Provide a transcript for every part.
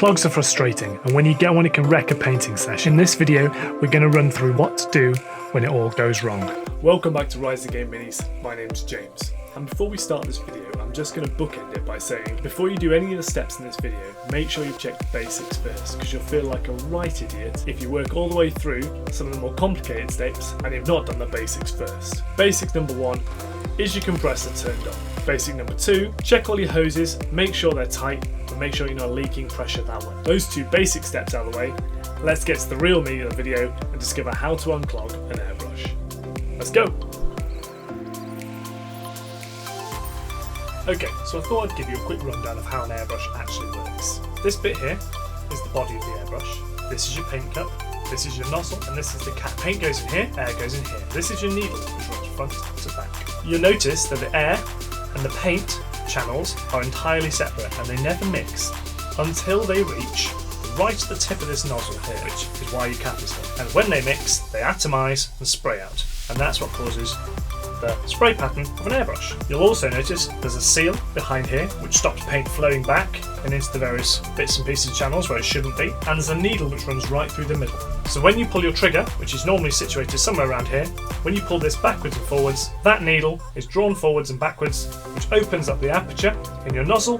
Clogs are frustrating, and when you get one it can wreck a painting session. In this video we're going to run through what to do when it all goes wrong. Welcome back to Rise the Game Minis, my name's James. And before we start this video, I'm just going to bookend it by saying, before you do any of the steps in this video, make sure you check the basics first, because you'll feel like a right idiot if you work all the way through some of the more complicated steps and you've not done the basics first. Basic number 1, is your compressor turned on? Basic number 2, check all your hoses, make sure they're tight, and make sure you're not leaking pressure that way. Those 2 basic steps out of the way, let's get to the real meat of the video and discover how to unclog an airbrush. Let's go! Okay, so I thought I'd give you a quick rundown of how an airbrush actually works. This bit here is the body of the airbrush, this is your paint cup, this is your nozzle, and this is the cap. Paint goes in here, air goes in here. This is your needle, which runs front to back. You'll notice that the air and the paint channels are entirely separate and they never mix until they reach right at the tip of this nozzle here, which is why your cap is here. And when they mix, they atomise and spray out, and that's what causes the spray pattern of an airbrush. You'll also notice there's a seal behind here which stops paint flowing back and into the various bits and pieces of channels where it shouldn't be, and there's a needle which runs right through the middle. So when you pull your trigger, which is normally situated somewhere around here, when you pull this backwards and forwards, that needle is drawn forwards and backwards, which opens up the aperture in your nozzle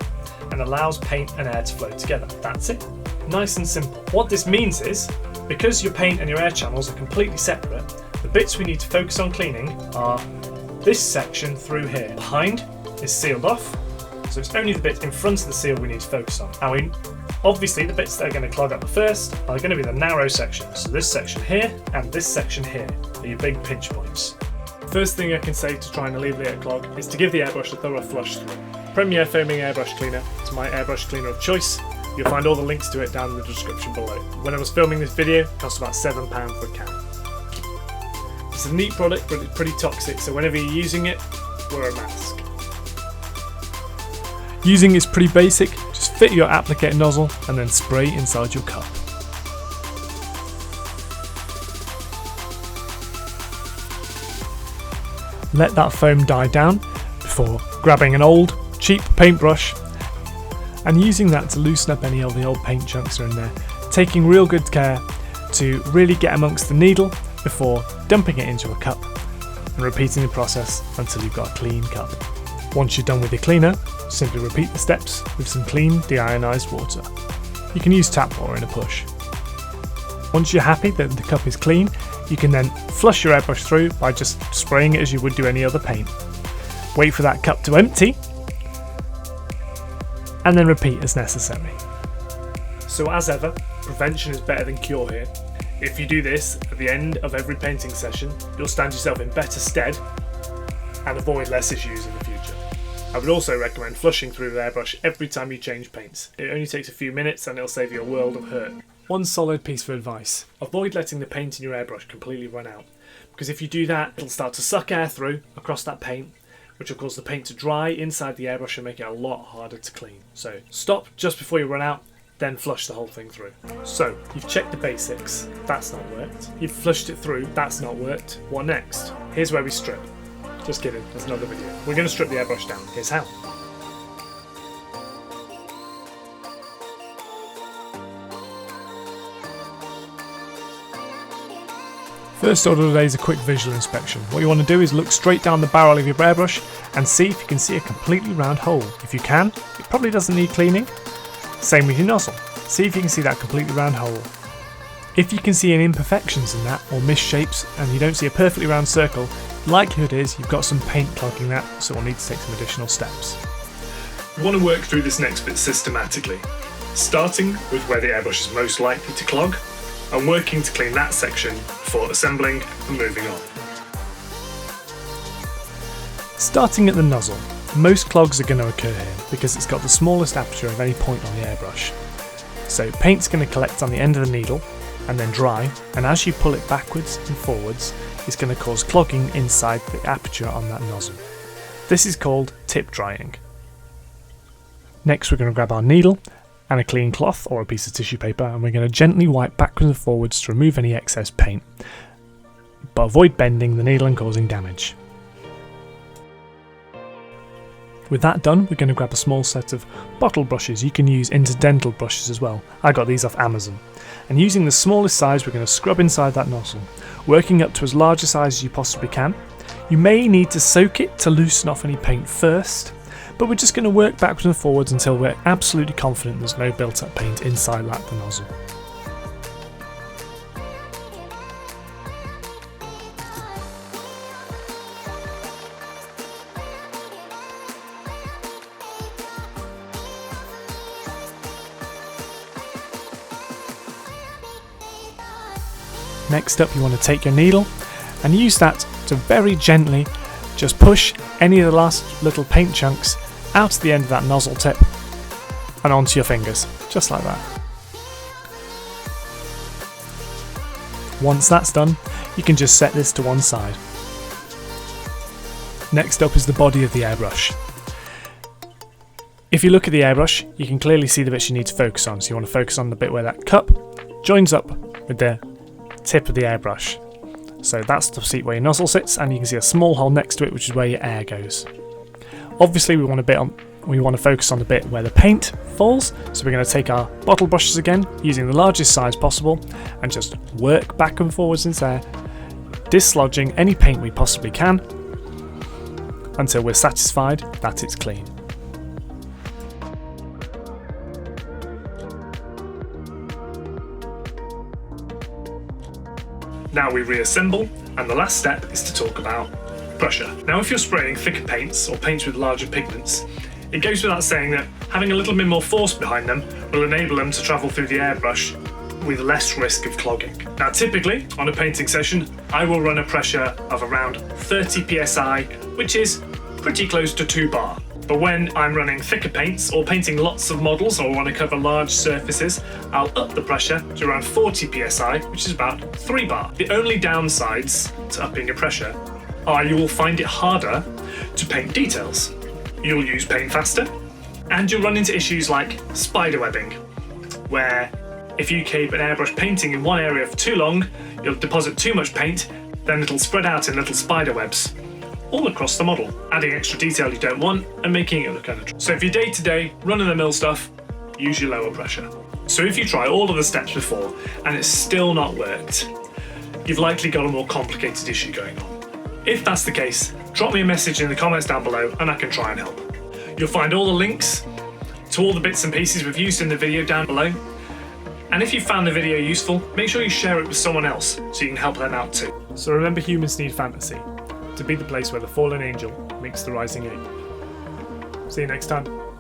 and allows paint and air to flow together. That's it. Nice and simple. What this means is, because your paint and your air channels are completely separate, the bits we need to focus on cleaning are this section through here. Behind is sealed off, so it's only the bits in front of the seal we need to focus on. Now, obviously the bits that are going to clog up the first are going to be the narrow sections. So this section here and this section here are your big pinch points. First thing I can say to try and alleviate a clog is to give the airbrush a thorough flush through. Premier Foaming Airbrush Cleaner is my airbrush cleaner of choice. You'll find all the links to it down in the description below. When I was filming this video, it cost about £7 for a can. It's a neat product, but it's pretty toxic, so whenever you're using it, wear a mask. Using is pretty basic, just fit your applicator nozzle and then spray inside your cup. Let that foam die down before grabbing an old, cheap paintbrush and using that to loosen up any of the old paint chunks that are in there, taking real good care to really get amongst the needle before dumping it into a cup and repeating the process until you've got a clean cup. Once you're done with your cleaner, simply repeat the steps with some clean deionized water. You can use tap water in a push. Once you're happy that the cup is clean, you can then flush your airbrush through by just spraying it as you would do any other paint. Wait for that cup to empty and then repeat as necessary. So as ever, prevention is better than cure here. If you do this at the end of every painting session, you'll stand yourself in better stead and avoid less issues in the future. I would also recommend flushing through the airbrush every time you change paints. It only takes a few minutes and it'll save you a world of hurt. One solid piece of advice: avoid letting the paint in your airbrush completely run out, because if you do that, it'll start to suck air through across that paint, which will cause the paint to dry inside the airbrush and make it a lot harder to clean. So stop just before you run out, then flush the whole thing through. So, you've checked the basics, that's not worked. You've flushed it through, that's not worked. What next? Here's where we strip. Just kidding, there's another video. We're going to strip the airbrush down. Here's how. First order today is a quick visual inspection. What you want to do is look straight down the barrel of your airbrush and see if you can see a completely round hole. If you can, it probably doesn't need cleaning. Same with your nozzle. See if you can see that completely round hole. If you can see any imperfections in that or misshapes and you don't see a perfectly round circle, the likelihood is you've got some paint clogging that, so we'll need to take some additional steps. We want to work through this next bit systematically, starting with where the airbrush is most likely to clog and working to clean that section before assembling and moving on. Starting at the nozzle. Most clogs are going to occur here because it's got the smallest aperture of any point on the airbrush. So paint's going to collect on the end of the needle and then dry, and as you pull it backwards and forwards, it's going to cause clogging inside the aperture on that nozzle. This is called tip drying. Next we're going to grab our needle and a clean cloth or a piece of tissue paper, and we're going to gently wipe backwards and forwards to remove any excess paint, but avoid bending the needle and causing damage. With that done, we're going to grab a small set of bottle brushes. You can use incidental brushes as well. I got these off Amazon. And using the smallest size, we're going to scrub inside that nozzle, working up to as large a size as you possibly can. You may need to soak it to loosen off any paint first, but we're just going to work backwards and forwards until we're absolutely confident there's no built-up paint inside the nozzle. Next up, you want to take your needle and use that to very gently just push any of the last little paint chunks out to the end of that nozzle tip and onto your fingers, just like that. Once that's done, you can just set this to one side. Next up is the body of the airbrush. If you look at the airbrush, you can clearly see the bits you need to focus on. So you want to focus on the bit where that cup joins up with the tip of the airbrush. So that's the seat where your nozzle sits, and you can see a small hole next to it, which is where your air goes. Obviously we want to focus on the bit where the paint falls, so we're going to take our bottle brushes again, using the largest size possible, and just work back and forwards in there, dislodging any paint we possibly can until we're satisfied that it's clean. Now we reassemble, and the last step is to talk about pressure. Now if you're spraying thicker paints or paints with larger pigments, it goes without saying that having a little bit more force behind them will enable them to travel through the airbrush with less risk of clogging. Now typically, on a painting session, I will run a pressure of around 30 psi, which is pretty close to 2 bar. But when I'm running thicker paints or painting lots of models or want to cover large surfaces, I'll up the pressure to around 40 psi, which is about 3 bar. The only downsides to upping your pressure are you will find it harder to paint details. You'll use paint faster, and you'll run into issues like spiderwebbing, where if you keep an airbrush painting in one area for too long, you'll deposit too much paint, then it'll spread out in little spider webs all across the model, adding extra detail you don't want and making it look unnatural. So if you're day-to-day, run-of-the-mill stuff, use your lower pressure. So if you try all of the steps before and it's still not worked, you've likely got a more complicated issue going on. If that's the case, drop me a message in the comments down below and I can try and help. You'll find all the links to all the bits and pieces we've used in the video down below. And if you found the video useful, make sure you share it with someone else so you can help them out too. So remember, humans need fantasy to be the place where the fallen angel meets the rising ape. See you next time.